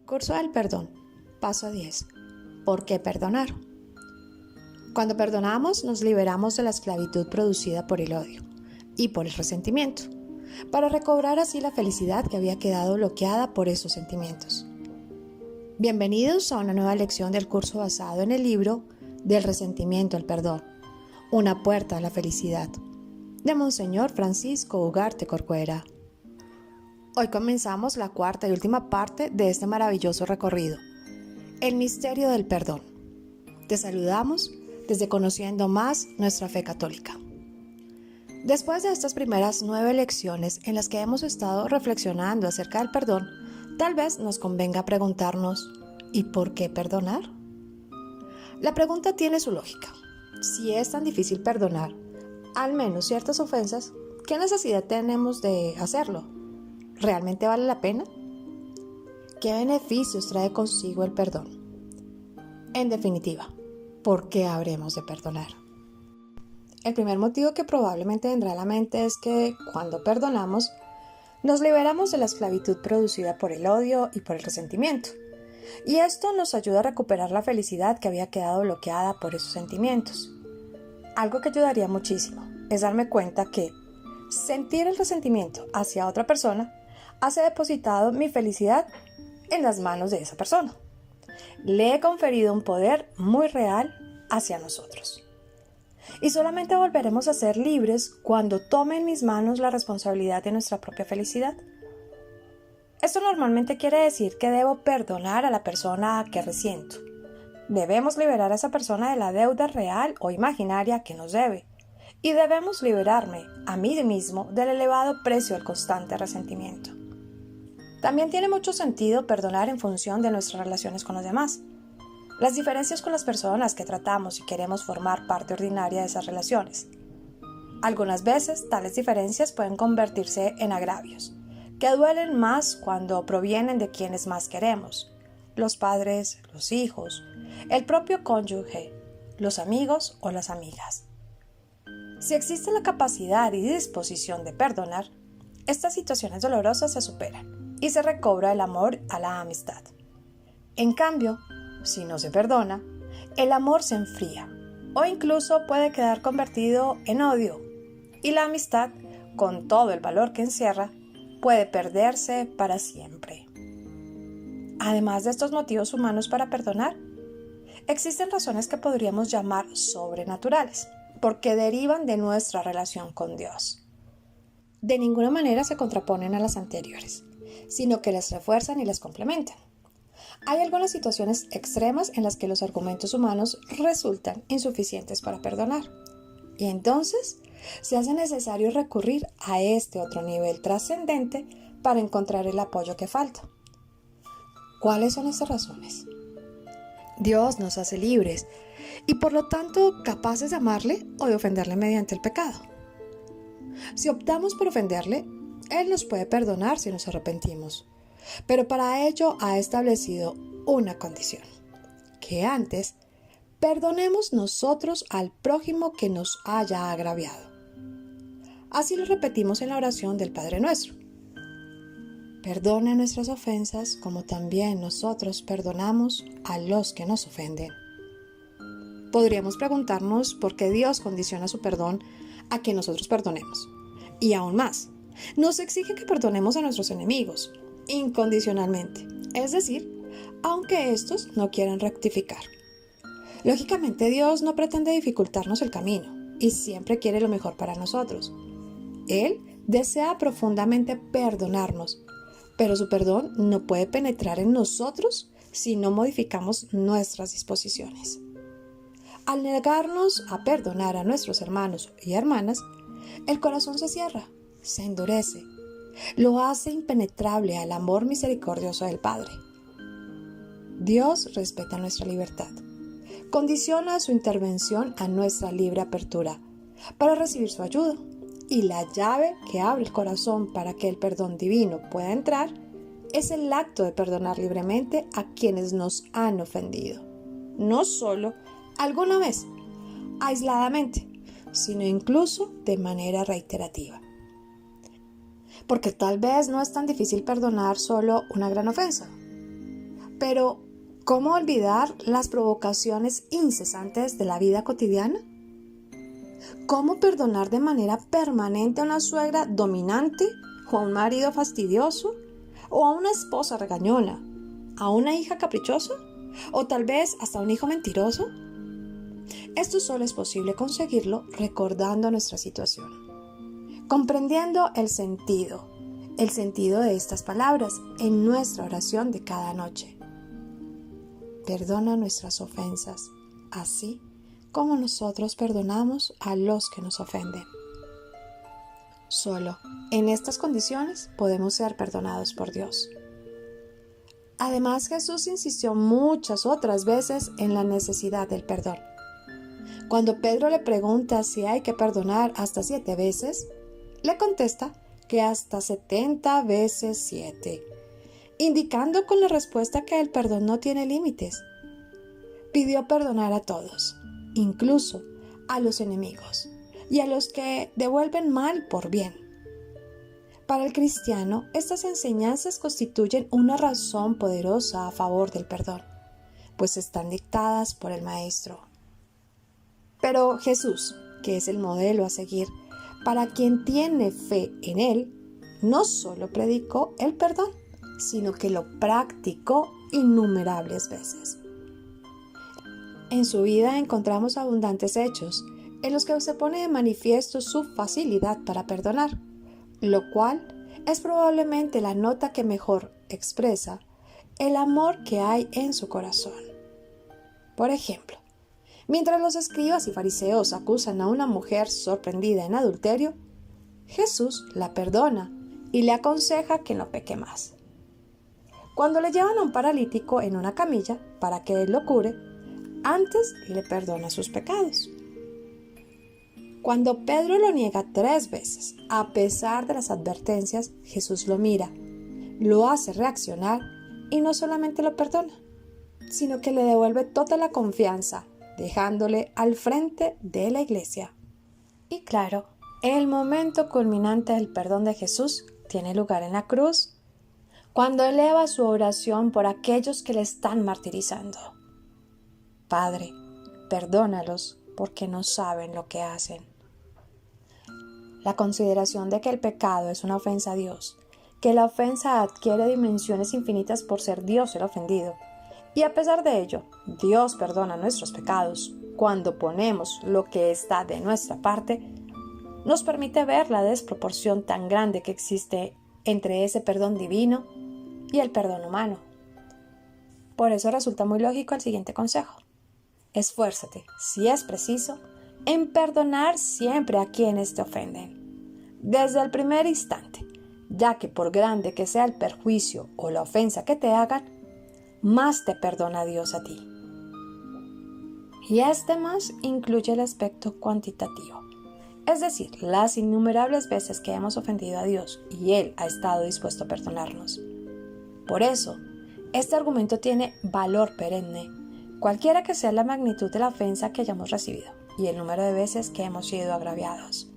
Curso del perdón. Paso 10. ¿Por qué perdonar? Cuando perdonamos, nos liberamos de la esclavitud producida por el odio y por el resentimiento, para recobrar así la felicidad que había quedado bloqueada por esos sentimientos. Bienvenidos a una nueva lección del curso basado en el libro Del resentimiento al perdón, una puerta a la felicidad, de Monseñor Francisco Ugarte Corcuera. Hoy comenzamos la cuarta y última parte de este maravilloso recorrido, el misterio del perdón. Te saludamos desde Conociendo Más Nuestra Fe Católica. Después de estas primeras 9 lecciones en las que hemos estado reflexionando acerca del perdón, tal vez nos convenga preguntarnos, ¿y por qué perdonar? La pregunta tiene su lógica. Si es tan difícil perdonar, al menos ciertas ofensas, ¿qué necesidad tenemos de hacerlo? ¿Realmente vale la pena? ¿Qué beneficios trae consigo el perdón? En definitiva, ¿por qué habremos de perdonar? El primer motivo que probablemente vendrá a la mente es que cuando perdonamos, nos liberamos de la esclavitud producida por el odio y por el resentimiento. Y esto nos ayuda a recuperar la felicidad que había quedado bloqueada por esos sentimientos. Algo que ayudaría muchísimo es darme cuenta que sentir el resentimiento hacia otra persona hace depositado mi felicidad en las manos de esa persona. Le he conferido un poder muy real hacia nosotros. Y solamente volveremos a ser libres cuando tome en mis manos la responsabilidad de nuestra propia felicidad. Esto normalmente quiere decir que debo perdonar a la persona que resiento. Debemos liberar a esa persona de la deuda real o imaginaria que nos debe. Y debemos liberarme a mí mismo del elevado precio del constante resentimiento. También tiene mucho sentido perdonar en función de nuestras relaciones con los demás. Las diferencias con las personas que tratamos y queremos formar parte ordinaria de esas relaciones. Algunas veces, tales diferencias pueden convertirse en agravios, que duelen más cuando provienen de quienes más queremos: los padres, los hijos, el propio cónyuge, los amigos o las amigas. Si existe la capacidad y disposición de perdonar, estas situaciones dolorosas se superan y se recobra el amor a la amistad. En cambio, si no se perdona, el amor se enfría o incluso puede quedar convertido en odio, y la amistad, con todo el valor que encierra, puede perderse para siempre. Además de estos motivos humanos para perdonar, existen razones que podríamos llamar sobrenaturales, porque derivan de nuestra relación con Dios. De ninguna manera se contraponen a las anteriores, sino que las refuerzan y las complementan. Hay algunas situaciones extremas en las que los argumentos humanos resultan insuficientes para perdonar, y entonces se hace necesario recurrir a este otro nivel trascendente para encontrar el apoyo que falta. ¿Cuáles son esas razones? Dios nos hace libres y por lo tanto capaces de amarle o de ofenderle mediante el pecado. Si optamos por ofenderle, Él nos puede perdonar si nos arrepentimos, pero para ello ha establecido una condición: que antes perdonemos nosotros al prójimo que nos haya agraviado. Así lo repetimos en la oración del Padre Nuestro: perdona nuestras ofensas como también nosotros perdonamos a los que nos ofenden. Podríamos preguntarnos por qué Dios condiciona su perdón a que nosotros perdonemos. Y aún más, nos exige que perdonemos a nuestros enemigos, incondicionalmente, es decir, aunque estos no quieran rectificar. Lógicamente, Dios no pretende dificultarnos el camino y siempre quiere lo mejor para nosotros. Él desea profundamente perdonarnos, pero su perdón no puede penetrar en nosotros si no modificamos nuestras disposiciones. Al negarnos a perdonar a nuestros hermanos y hermanas, el corazón se cierra, se endurece, lo hace impenetrable al amor misericordioso del Padre. Dios respeta nuestra libertad, condiciona su intervención a nuestra libre apertura para recibir su ayuda, y la llave que abre el corazón para que el perdón divino pueda entrar es el acto de perdonar libremente a quienes nos han ofendido, no solo alguna vez, aisladamente, sino incluso de manera reiterativa. Porque tal vez no es tan difícil perdonar solo una gran ofensa. Pero, ¿cómo olvidar las provocaciones incesantes de la vida cotidiana? ¿Cómo perdonar de manera permanente a una suegra dominante o a un marido fastidioso o a una esposa regañona, a una hija caprichosa o tal vez hasta a un hijo mentiroso? Esto solo es posible conseguirlo recordando nuestra situación, comprendiendo el sentido de estas palabras en nuestra oración de cada noche. Perdona nuestras ofensas, así como nosotros perdonamos a los que nos ofenden. Solo en estas condiciones podemos ser perdonados por Dios. Además, Jesús insistió muchas otras veces en la necesidad del perdón. Cuando Pedro le pregunta si hay que perdonar hasta 7 veces, le contesta que hasta 70 veces 7, indicando con la respuesta que el perdón no tiene límites. Pidió perdonar a todos, incluso a los enemigos y a los que devuelven mal por bien. Para el cristiano, estas enseñanzas constituyen una razón poderosa a favor del perdón, pues están dictadas por el Maestro. Pero Jesús, que es el modelo a seguir para quien tiene fe en Él, no solo predicó el perdón, sino que lo practicó innumerables veces. En su vida encontramos abundantes hechos en los que se pone de manifiesto su facilidad para perdonar, lo cual es probablemente la nota que mejor expresa el amor que hay en su corazón. Por ejemplo, mientras los escribas y fariseos acusan a una mujer sorprendida en adulterio, Jesús la perdona y le aconseja que no peque más. Cuando le llevan a un paralítico en una camilla para que él lo cure, antes le perdona sus pecados. Cuando Pedro lo niega 3 veces, a pesar de las advertencias, Jesús lo mira, lo hace reaccionar y no solamente lo perdona, sino que le devuelve toda la confianza, dejándole al frente de la iglesia. Y claro, el momento culminante del perdón de Jesús tiene lugar en la cruz, cuando eleva su oración por aquellos que le están martirizando. Padre, perdónalos porque no saben lo que hacen. La consideración de que el pecado es una ofensa a Dios, que la ofensa adquiere dimensiones infinitas por ser Dios el ofendido, y a pesar de ello, Dios perdona nuestros pecados cuando ponemos lo que está de nuestra parte, nos permite ver la desproporción tan grande que existe entre ese perdón divino y el perdón humano. Por eso resulta muy lógico el siguiente consejo. Esfuérzate, si es preciso, en perdonar siempre a quienes te ofenden, desde el primer instante, ya que por grande que sea el perjuicio o la ofensa que te hagan, más te perdona Dios a ti. Y este más incluye el aspecto cuantitativo, es decir, las innumerables veces que hemos ofendido a Dios y Él ha estado dispuesto a perdonarnos. Por eso, este argumento tiene valor perenne, cualquiera que sea la magnitud de la ofensa que hayamos recibido y el número de veces que hemos sido agraviados.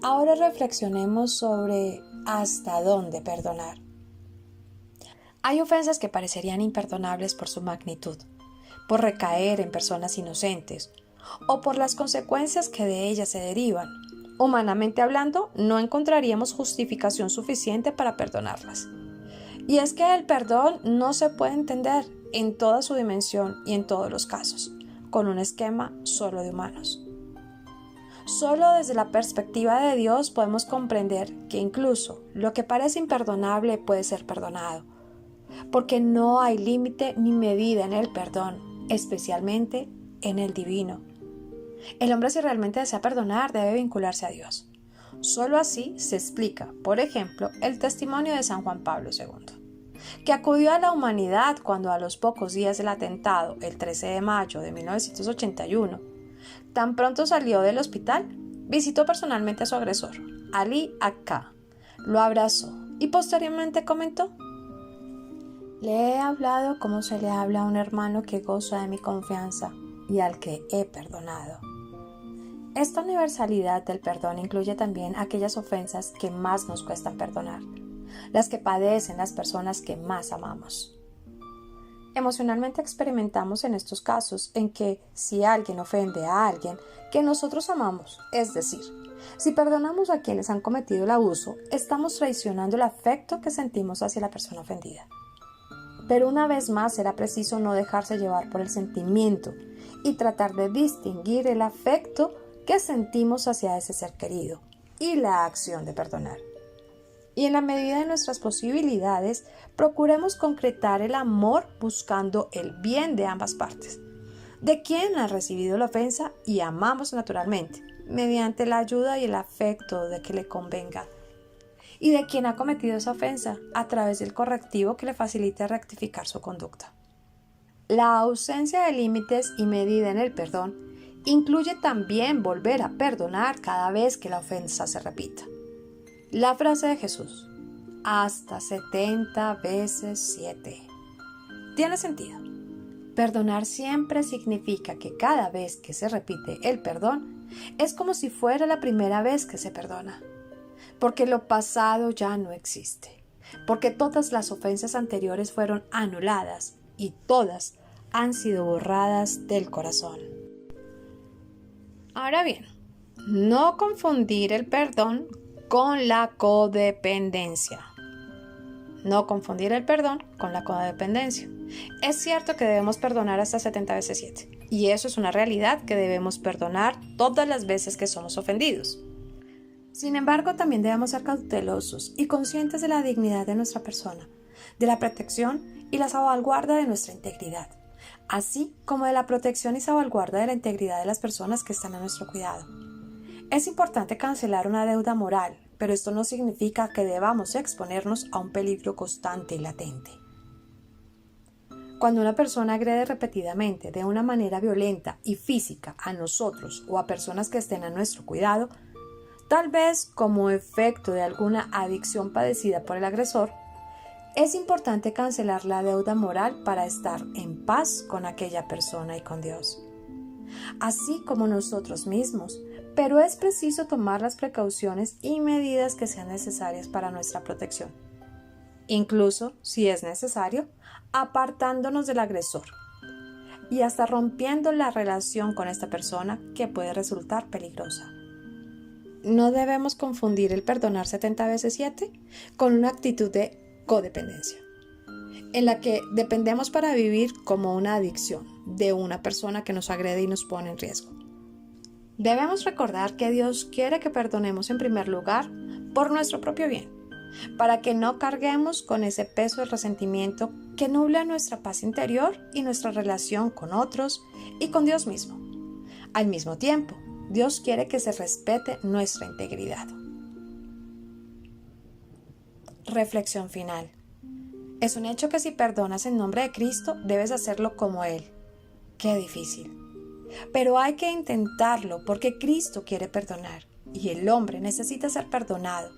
Ahora reflexionemos sobre hasta dónde perdonar. Hay ofensas que parecerían imperdonables por su magnitud, por recaer en personas inocentes o por las consecuencias que de ellas se derivan. Humanamente hablando, no encontraríamos justificación suficiente para perdonarlas. Y es que el perdón no se puede entender en toda su dimensión y en todos los casos, con un esquema solo de humanos. Solo desde la perspectiva de Dios podemos comprender que incluso lo que parece imperdonable puede ser perdonado, porque no hay límite ni medida en el perdón, especialmente en el divino. El hombre, si realmente desea perdonar, debe vincularse a Dios. Solo así se explica, por ejemplo, el testimonio de San Juan Pablo II, que acudió a la humanidad cuando a los pocos días del atentado, el 13 de mayo de 1981, tan pronto salió del hospital, visitó personalmente a su agresor, Ali Akka, lo abrazó y posteriormente comentó: le he hablado como se le habla a un hermano que goza de mi confianza y al que he perdonado. Esta universalidad del perdón incluye también aquellas ofensas que más nos cuestan perdonar, las que padecen las personas que más amamos. Emocionalmente experimentamos en estos casos en que si alguien ofende a alguien que nosotros amamos, es decir, si perdonamos a quienes han cometido el abuso, estamos traicionando el afecto que sentimos hacia la persona ofendida. Pero una vez más será preciso no dejarse llevar por el sentimiento y tratar de distinguir el afecto que sentimos hacia ese ser querido y la acción de perdonar. Y en la medida de nuestras posibilidades, procuremos concretar el amor buscando el bien de ambas partes, de quien ha recibido la ofensa y amamos naturalmente, mediante la ayuda y el afecto de que le convenga, y de quien ha cometido esa ofensa a través del correctivo que le facilite rectificar su conducta. La ausencia de límites y medida en el perdón incluye también volver a perdonar cada vez que la ofensa se repita. La frase de Jesús, hasta 70 veces 7, tiene sentido. Perdonar siempre significa que cada vez que se repite el perdón, es como si fuera la primera vez que se perdona. Porque lo pasado ya no existe. Porque todas las ofensas anteriores fueron anuladas y todas han sido borradas del corazón. Ahora bien, no confundir el perdón con la codependencia. No confundir el perdón con la codependencia. Es cierto que debemos perdonar hasta 70 veces 7, y eso es una realidad que debemos perdonar todas las veces que somos ofendidos. Sin embargo, también debemos ser cautelosos y conscientes de la dignidad de nuestra persona, de la protección y la salvaguarda de nuestra integridad, así como de la protección y salvaguarda de la integridad de las personas que están a nuestro cuidado. Es importante cancelar una deuda moral, pero esto no significa que debamos exponernos a un peligro constante y latente. Cuando una persona agrede repetidamente de una manera violenta y física a nosotros o a personas que estén a nuestro cuidado, tal vez como efecto de alguna adicción padecida por el agresor, es importante cancelar la deuda moral para estar en paz con aquella persona y con Dios, así como nosotros mismos, pero es preciso tomar las precauciones y medidas que sean necesarias para nuestra protección, incluso, si es necesario, apartándonos del agresor y hasta rompiendo la relación con esta persona que puede resultar peligrosa. No debemos confundir el perdonar 70 veces 7 con una actitud de codependencia, en la que dependemos para vivir como una adicción de una persona que nos agrede y nos pone en riesgo. Debemos recordar que Dios quiere que perdonemos en primer lugar por nuestro propio bien, para que no carguemos con ese peso del resentimiento que nubla nuestra paz interior y nuestra relación con otros y con Dios mismo. Al mismo tiempo, Dios quiere que se respete nuestra integridad. Reflexión final. Es un hecho que si perdonas en nombre de Cristo, debes hacerlo como Él. Qué difícil. Pero hay que intentarlo porque Cristo quiere perdonar y el hombre necesita ser perdonado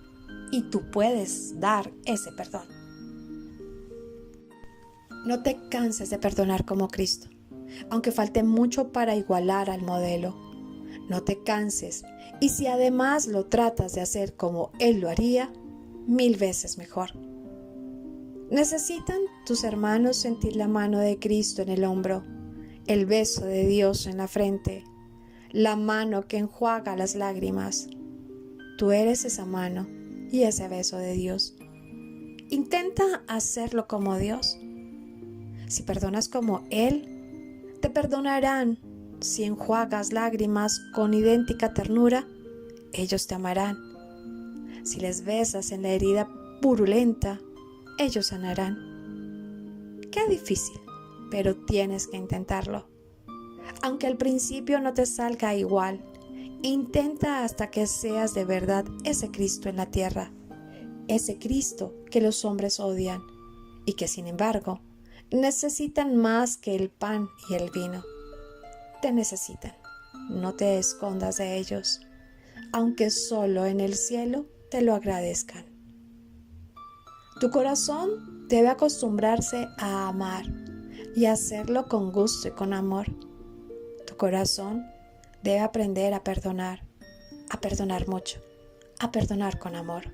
y tú puedes dar ese perdón. No te canses de perdonar como Cristo, aunque falte mucho para igualar al modelo. No te canses, y si además lo tratas de hacer como Él lo haría, 1000 veces mejor. Necesitan tus hermanos sentir la mano de Cristo en el hombro, el beso de Dios en la frente, la mano que enjuaga las lágrimas. Tú eres esa mano y ese beso de Dios. Intenta hacerlo como Dios. Si perdonas como Él, te perdonarán. Si enjuagas lágrimas con idéntica ternura, ellos te amarán. Si les besas en la herida purulenta, ellos sanarán. Qué difícil, pero tienes que intentarlo. Aunque al principio no te salga igual, intenta hasta que seas de verdad ese Cristo en la tierra, ese Cristo que los hombres odian y que sin embargo necesitan más que el pan y el vino. Te necesitan, no te escondas de ellos, aunque solo en el cielo te lo agradezcan. Tu corazón debe acostumbrarse a amar y hacerlo con gusto y con amor. Tu corazón debe aprender a perdonar mucho, a perdonar con amor.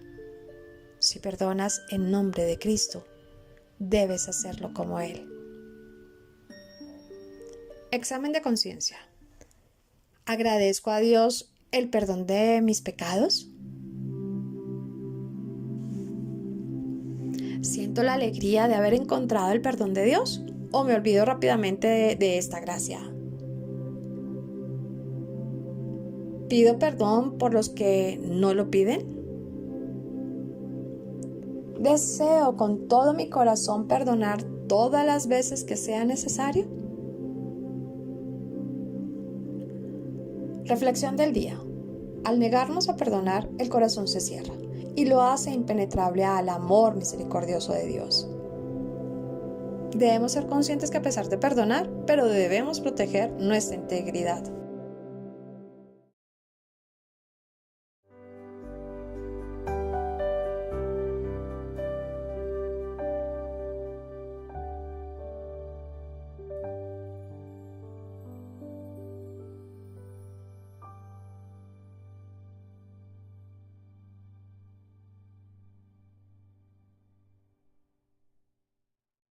Si perdonas en nombre de Cristo, debes hacerlo como Él. Examen de conciencia. ¿Agradezco a Dios el perdón de mis pecados? ¿Siento la alegría de haber encontrado el perdón de Dios? ¿O me olvido rápidamente de esta gracia? ¿Pido perdón por los que no lo piden? ¿Deseo con todo mi corazón perdonar todas las veces que sea necesario? Reflexión del día. Al negarnos a perdonar, el corazón se cierra y lo hace impenetrable al amor misericordioso de Dios. Debemos ser conscientes que a pesar de perdonar, pero debemos proteger nuestra integridad.